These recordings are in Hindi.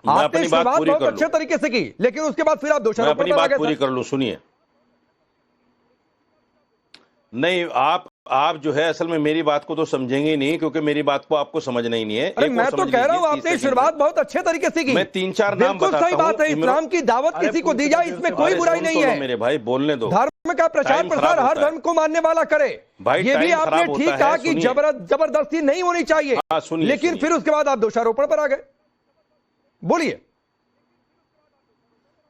आपने शुरुआत बहुत अच्छे तरीके से की, लेकिन उसके बाद फिर आप दोषारोपण अपनी बात पूरी कर लूं, सुनिए। नहीं, आप जो है असल में मेरी बात को तो समझेंगे नहीं, क्योंकि मेरी बात को आपको समझना ही नहीं है। अरे मैं तो कह रहा हूं आपने शुरुआत बहुत अच्छे तरीके से की। मैं 3-4 नाम बताता हूं। सही बात है, इस्लाम की दावत किसी को दी जाए इसमें कोई बुराई नहीं है। मेरे भाई बोलने दो। धर्म का प्रचार प्रसार हर धर्म को मानने वाला करे, ये भी आपने ठीक कहा कि जबरदस्ती नहीं होनी चाहिए, लेकिन फिर उसके बाद आप दोषारोपण पर आ गए। बोलिए।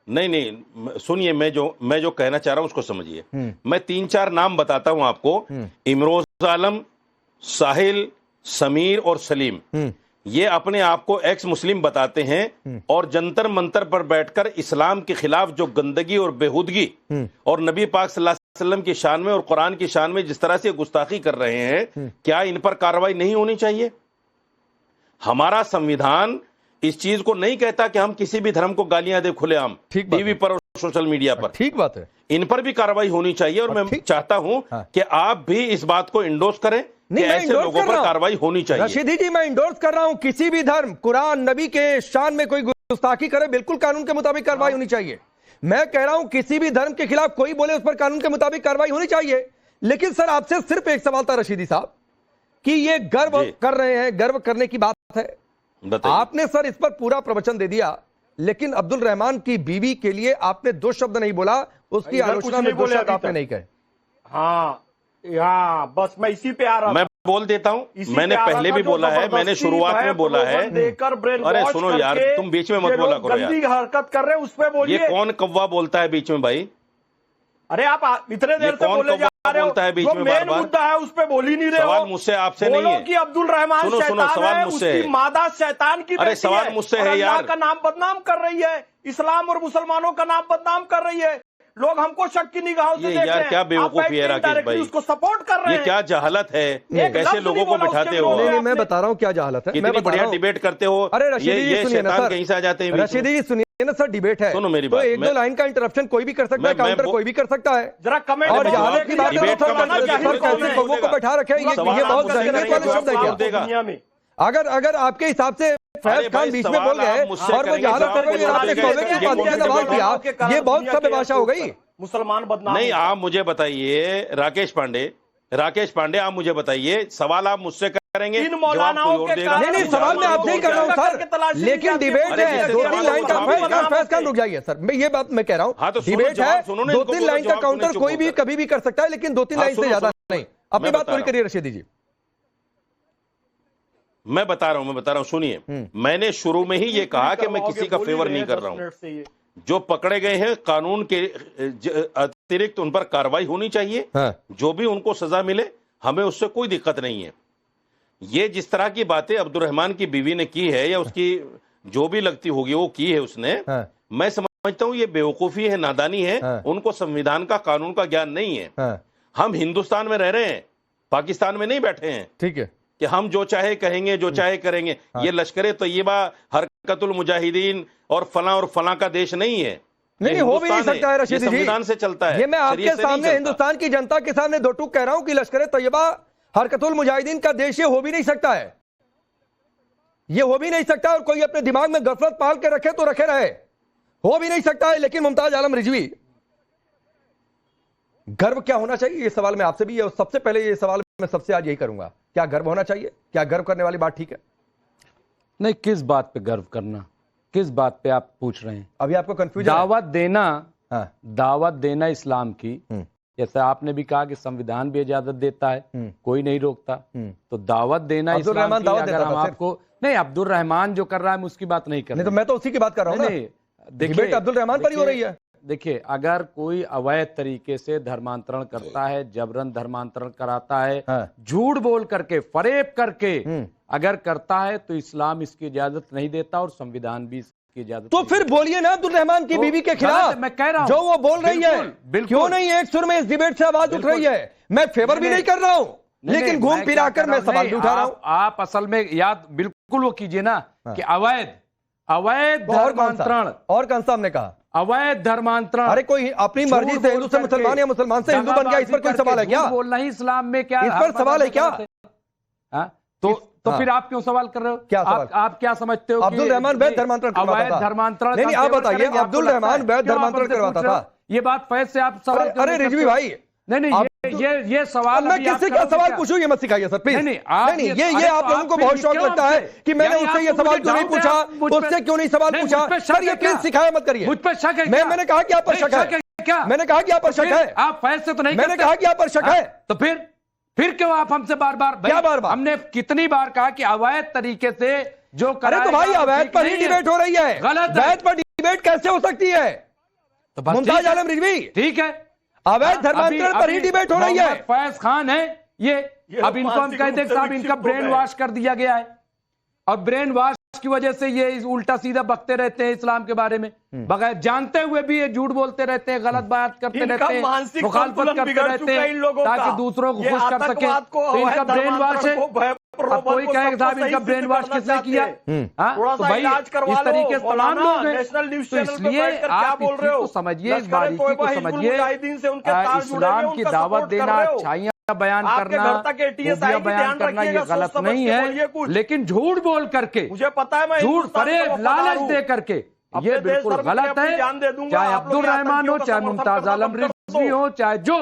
नहीं, सुनिए, मैं जो कहना चाह रहा हूं उसको समझिए। मैं 3-4 नाम बताता हूं आपको। इमरोज आलम, साहिल, समीर और सलीम, ये अपने आप को एक्स मुस्लिम बताते हैं और जंतर मंतर पर बैठकर इस्लाम के खिलाफ जो गंदगी और बेहुदगी और नबी पाक सल्लल्लाहु अलैहि वसल्लम की शान में और कुरान की शान में जिस तरह से गुस्ताखी कर रहे हैं, क्या इन पर कार्रवाई नहीं होनी चाहिए? हमारा संविधान इस चीज को नहीं कहता कि हम किसी भी धर्म को गालियां दे खुलेआम टीवी पर और सोशल मीडिया पर। ठीक बात है, इन पर भी कार्रवाई होनी चाहिए और मैं चाहता हूं कि आप भी इस बात को इंडोर्स करें कि ऐसे लोगों पर कार्रवाई होनी चाहिए। रशीदी जी, मैं इंडोर्स कर रहा हूं, किसी भी धर्म, कुरान, नबी के शान में कोई गुस्ताखी करे, बिल्कुल कानून के मुताबिक कार्रवाई होनी चाहिए। मैं कह रहा हूं किसी भी धर्म के खिलाफ कोई बोले उस पर कानून के मुताबिक कार्रवाई होनी चाहिए। लेकिन सर आपसे सिर्फ एक सवाल था रशीदी साहब कि ये गर्व कर रहे हैं, गर्व करने की बात है, आपने सर इस पर पूरा प्रवचन दे दिया, लेकिन अब्दुल रहमान की बीवी के लिए आपने 2 शब्द नहीं बोला, उसकी आलोचना में 2 शब्द आपने नहीं कहे। हाँ, बस मैं इसी पे आ रहा हूं। मैं बोल देता हूं, मैंने पहले भी बोला है, मैंने शुरुआत में बोला है। अरे सुनो यार, तुम बीच में मत बोला करो यार। हरकत कर रहे हैं उस पे बोलिए। ये कौन कौवा बोलता है बीच में भाई? अरे आप इतने देर से बोले जा रहे हो, है बीच में मेन मुद्दा है उस पे बोल ही नहीं रहे हो। सवाल मुझसे आपसे नहीं है कि अब्दुल रहमान सवाल मुझसे है, मादा शैतान की अरे सवाल मुझसे है यार, का नाम बदनाम कर रही है, इस्लाम और मुसलमानों का नाम बदनाम कर रही है, लोग हमको शक की निगाहों से देख रहे हैं। यार क्या बेवकूफी है राकेश भाई, उसको सपोर्ट कर रहे हैं। ये क्या जहालत है, कैसे लोगों को बिठाते हो? नहीं, मैं बता रहा हूँ क्या जहालत है। कितनी बढ़िया डिबेट करते हो। अरे रशीदी जी सुनिए ना सर, कहीं से आ जाते हैं। रशीदी जी सुनिए ना सर, डिबेट है, सुनो मेरी बात, तो 1-2 लाइन का इंटरप्शन कोई भी कर सकता है, काउंटर कोई भी कर सकता है। जरा कमेंट और जहालत की बात को बैठा रखे, ये बहुत जहनीत वाले शब्द है क्या? अगर आपके हिसाब से फैज खान बीच में बोल गए और वो जहालत कर रहे हैं, आपने कौवे की बात का सवाल किया, ये बहुत सभ्य भाषा हो गई। मुसलमान बदनाम नहीं, आप मुझे बताइए राकेश पांडे, आप मुझे बताइए, सवाल आप मुझसे करेंगे, इन मौलानाओं के नहीं, सवाल मैं आपसे ही कर रहा हूं सर, लेकिन डिबेट है, 2-3 लाइन का फैज खान रुक जाइए सर, मैं ये बात मैं कह रहा हूं, डिबेट है, 2-3 लाइन का काउंटर कोई भी कभी भी कर सकता है, लेकिन 2-3 लाइन से ज्यादा नहीं। अपनी बात पूरी करिए रशीदी जी। मैं बता रहा हूं, सुनिए, मैंने शुरू में ही ये कहा कि मैं किसी का फेवर नहीं कर रहा हूं। जो पकड़े गए हैं कानून के अतिरिक्त उन पर कार्रवाई होनी चाहिए। जो भी उनको सजा मिले, हमें उससे कोई दिक्कत नहीं है। ये जिस तरह की बातें अब्दुल रहमान की बीवी ने की है या उसकी जो भी लगती होगी वो की है उसने, मैं समझता हूं ये बेवकूफी है, नादानी है। उनको संविधान का, कानून का ज्ञान नहीं है। हम हिंदुस्तान में रह रहे हैं, पाकिस्तान में नहीं बैठे हैं। ठीक है कि हम जो चाहे कहेंगे, जो चाहे करेंगे। ये लश्कर तैयबा, हरकतुल मुजाहिदीन और फलां का देश नहीं है। नहीं, हो भी नहीं सकता है रशीदी जी, संविधान से चलता है। ये मैं आपके सामने, हिंदुस्तान की जनता के सामने 2 टूक कह रहा हूं कि लश्कर तैयबा, हरकतुल मुजाहिदीन का देश ये हो भी नहीं सकता है, ये हो भी नहीं सकता। और कोई अपने दिमाग में गफलत पाल के रखे तो रखे रहे, हो भी नहीं सकता है। लेकिन मुमताज आलम रिजवी, गर्व क्या होना चाहिए, ये सवाल मैं आपसे भी है। सबसे पहले ये सवाल मैं सबसे आज यही करूंगा, क्या गर्व होना चाहिए? क्या गर्व करने वाली बात ठीक है? नहीं, किस बात पे गर्व करना, किस बात पे आप पूछ रहे हैं? अभी आपको कंफ्यूजन दावत देना, दावत देना इस्लाम की, जैसे आपने भी कहा कि संविधान भी इजाजत देता है, कोई नहीं रोकता, तो दावत देना इस्लाम की। अगर हम आपको नहीं, अब्दुल रहमान जो कर रहा है, मैं उसकी बात नहीं कर रहा, तो मैं तो उसी की बात कर रहा हूं। नहीं, देखिए अब्दुल रहमान पर ही हो रही है। देखिए, अगर कोई अवैध तरीके से धर्मांतरण करता है, जबरन धर्मांतरण कराता है, झूठ बोल करके, फरेब करके अगर करता है, तो इस्लाम इसकी इजाजत नहीं देता और संविधान भी इसकी इजाजत। तो फिर बोलिए ना अब्दुल रहमान की बीवी के खिलाफ, मैं कह रहा हूं जो वो बोल रही है, क्यों नहीं एक सुर में इस डिबेट से आवाज उठ रही है? मैं फेवर भी नहीं कर रहा हूं, लेकिन घूम फिरा कर मैं सवाल भी उठा रहा हूं। आप असल में याद बिल्कुल वो कीजिए ना कि अवैध धर्मांतरण, और कौन सा हमने कहा अवैध धर्मांतरण? अरे कोई अपनी मर्जी से हिंदू से मुसलमान या मुसलमान से हिंदू बन गया, इस पर कोई सवाल है क्या? बोलना ही इस्लाम में क्या, इस पर सवाल है क्या? तो हाँ। फिर आप क्यों सवाल कर रहे हो? क्या सवाल? आप क्या समझते हो? अब्दुल रहमान वैध धर्मांतरण करवाता अवैध था। धर्मांतरण नहीं, आप बताइए, अब्दुल रहमान वैध धर्मांतरण करवाता था। ये बात फैज से आप सवाल क्यों अरे नहीं रिजवी करते हो? भाई, नहीं, ये सवाल मैं अभी आप किससे क्या करोगे सवाल क्या? पूछूं, ये मत सिखाइए सर प्लीज। नहीं, आप नहीं, अरे ये आप तो लोगों को फिर बहुत शौक क्यों लगता है हमसे- कि मैंने यानी उससे ये आपको सवाल मुझे क्यों नहीं डाउट है, पूछा, आप मुझ पे- उससे क्यों नहीं सवाल नहीं, पूछा। मुझ पे शक सर ये है प्लीज क्या? सिखाया मत करिए। मुझ पे शक है मैं क्या? मैंने कहा कि आप पर नहीं, शक है क्या? मैंने कहा कि आप पर तो शक फिर है। आप फैज से तो नहीं मैंने करते? कहा कि आप पर शक हाँ, है। तो फिर क्यों आप हमसे बार बार क्या बार-बार? हमने कितनी बार कहा कि अवैध तरीके से जो अरे तो भाई कराएगा वो अवैध ठीक पर ही नहीं है। डिबेट हो रही है, गलत है। वैध पर डिबेट कैसे हो सकती है? तो बस मुमताज ठीक है। आलम रिजवी, ठीक है, अवैध धर्मांतरण पर ही डिबेट हो रही है। मोहम्मद फैज खान है ये अब इनको हम मानसिक कहते हैं रूप से साहब इनका विक्षिप्त हो ब्रेन गए। वॉश कर दिया गया है और ब्रेन वॉश की वजह से ये उल्टा सीधा बकते रहते हैं इस्लाम के बारे में, बगैर जानते हुए भी ये झूठ बोलते रहते हैं, गलत बात करते इनका रहते हैं, मानसिक मुखालफत संतुलन करते बिगड़ रहते चुका है हैं इन लोगों ताकि का। दूसरों को ये खुश कर सके। आतंकवाद को, तो इनका अवैध ब्रेन वॉश है। धर्मांतरण को, भय अब प्रलोभन कोई को कहे सबको साहब सही इनका सिद्ध ब्रेन वॉश करना किसने चाहते किया? हैं। हाँ, थोड़ा तो सा भाई इलाज करवा इस लो, तरीके से तमाम मौलाना, लोग हैं। नेशनल न्यूज़ तो चैनल पे इसलिए बैठकर क्या आप बोल इस रहे चीज हो? को समझिए, इस लश्कर-ए बारीकी तोयबा को हिजबुल समझिए। मुजाहिदीन से उनके तार जुड़े हुए हैं, इस्लाम की उनका दावत सपोर्ट कर देना, रहे हो। अच्छाइयां बयान आपके करना, घर तक ATS खूबियां आएगी, बयान ध्यान करना ये रखिएगा, सोच गलत समझ नहीं के बोलिए है, कुछ। लेकिन झूठ बोल करके, मुझे पता है मैं झूठ हिंदुस्तान का फरेब वफादार लालच हूं। दे करके अपने ये देश बिल्कुल धर्म के लिए गलत अपनी है। जान दे दूंगा। चाहे आप लोग अब्दुल ये रहमान हो, आतंकियों का चाहे समर्थन मुमताज करना आलम बंद कर रिजवी दो। हो, चाहे जो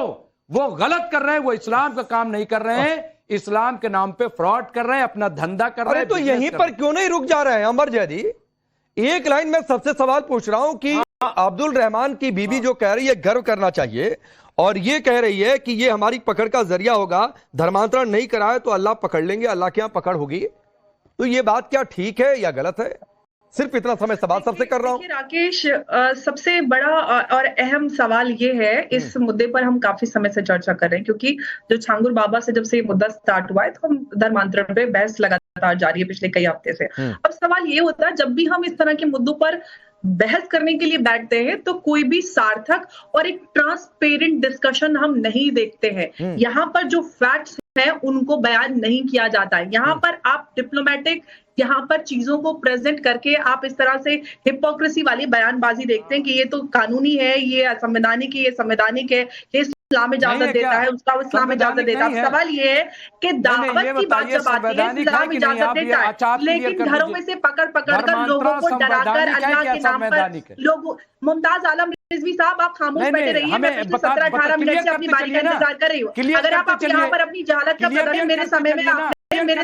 वो गलत कर रहे हैं, वो इस्लाम का काम नहीं कर रहे हैं, इस्लाम के नाम पे फ्रॉड कर रहे हैं, अपना धंधा कर रहे अरे हैं। तो बिजनेस यहीं कर पर रहे हैं। क्यों नहीं रुक जा रहे हैं अमर जैदी? एक लाइन में सबसे सवाल पूछ रहा हूं कि अब्दुल रहमान की बीवी जो कह रही है गर्व करना चाहिए और ये कह रही है कि ये हमारी पकड़ का जरिया होगा, धर्मांतरण नहीं कराए तो अल्लाह पकड़ लेंगे, अल्लाह के यहां पकड़ होगी, तो ये बात क्या ठीक है या गलत है? सिर्फ इतना समय सवाल सबसे कर रहा हूं। देखिए राकेश, सबसे बड़ा और अहम सवाल ये है, इस मुद्दे पर हम काफी समय से चर्चा कर रहे हैं, क्योंकि जो छांगुर बाबा से जब से ये मुद्दा स्टार्ट हुआ है तो हम धर्मांतरण पे बहस लगातार जारी है पिछले कई हफ्ते से। अब सवाल ये होता है, जब भी हम इस तरह के मुद्दों पर बहस करने के लिए बैठते हैं तो कोई भी सार्थक और एक ट्रांसपेरेंट डिस्कशन हम नहीं देखते हैं। यहाँ पर जो फैक्ट्स हैं उनको बयान नहीं किया जाता है। यहाँ पर आप डिप्लोमेटिक, यहाँ पर चीजों को प्रेजेंट करके आप इस तरह से हिपोक्रेसी वाली बयानबाजी देखते हैं कि ये तो कानूनी है, ये असंवैधानिक है, ये संवैधानिक है, ये इस्लाम इजाजत देता है, उसका इस्लाम इजाजत देता है। सवाल ये है कि दावत की बात जब आती है, इस्लाम इजाजत देता है, लेकिन घरों में से पकड़ कर लोगों को डराकर अल्लाह के नाम पर लोगों। मुमताज आलम रिजवी साहब, आप खामोश बैठे रहिए, मैं पिछले 17-18 मिनट से अपनी बारी का इंतजार कर रही हूँ। अगर आप यहाँ पर अपनी जहालत का प्रदर्शन मेरे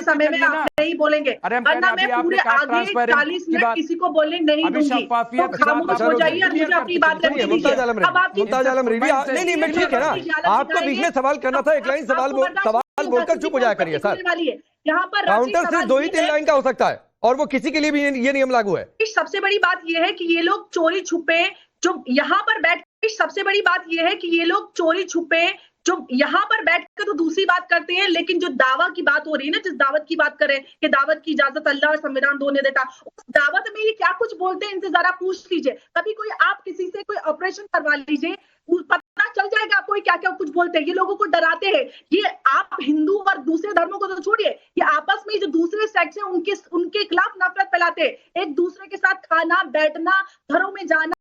समय में आप नहीं बोलेंगे, वरना मैं पूरे आगे 40 मिनट किसी को बोलने नहीं दूंगी। तो खामोश हो जाइए और मुझे अपनी बात करने दीजिए। अब आपकी मुमताज आलम रिजवी, नहीं मैं ठीक है ना, आपको बीच में सवाल करना था, एक लाइन सवाल बोलकर चुप हो जाया करिए सर। यहाँ पर काउंटर सिर्फ 2 ही 3 लाइन का हो सकता है और वो किसी के लिए भी ये नियम लागू है। सबसे बड़ी बात यह है कि ये लोग चोरी छुपे जो यहाँ पर बैठ, सबसे बड़ी बात यह है कि ये लोग चोरी छुपे जो यहाँ पर बैठकर तो दूसरी बात करते हैं, लेकिन जो दावा की बात हो रही है ना, जिस दावत की बात करें कि दावत की इजाजत अल्लाह और संविधान दोनों देता, उस दावत में ये क्या कुछ बोलते हैं इनसे जरा पूछ लीजिए। कभी कोई आप किसी से कोई ऑपरेशन करवा लीजिए, पता चल जाएगा आपको क्या क्या कुछ बोलते हैं। ये लोगों को डराते हैं। ये आप हिंदू और दूसरे धर्मों को तो छोड़िए, ये आपस में जो दूसरे सेक्स है उनके खिलाफ नफरत फैलाते हैं। एक दूसरे के साथ खाना बैठना, घरों में जाना,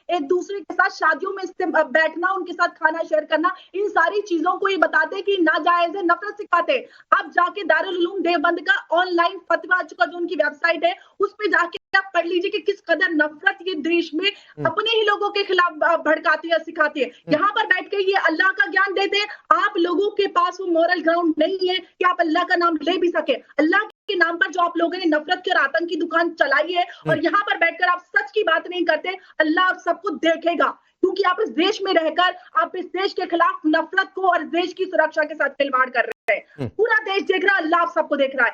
एक दूसरे के साथ शादियों में बैठना, उनके साथ खाना शेयर करना, इन सारी चीजों को ये बताते हैं कि नाजायज है, नफरत सिखाते हैं। आप जाके दारुल उलूम देवबंद का ऑनलाइन फतवा आ चुका, जो उनकी वेबसाइट है, उस पे जाके आप पढ़ लीजिए कि किस कदर नफरत ये देश में अपने ही लोगों के खिलाफ भड़काती है, सिखाती है। यहाँ पर बैठ के ये अल्लाह का ज्ञान देते हैं। आप लोगों के पास वो मॉरल ग्राउंड नहीं है कि आप अल्लाह का नाम ले भी सके। अल्लाह के नाम पर जो आप लोगों ने नफरत की और आतंक की दुकान चलाई है और यहाँ पर बैठकर आप सच की बात नहीं करते, अल्लाह आप सबको देखेगा, क्योंकि आप इस देश में रहकर आप इस देश के खिलाफ नफरत को और देश की सुरक्षा के साथ खिलवाड़ कर रहे हैं। पूरा देश देख रहा है, अल्लाह आप सबको देख रहा है।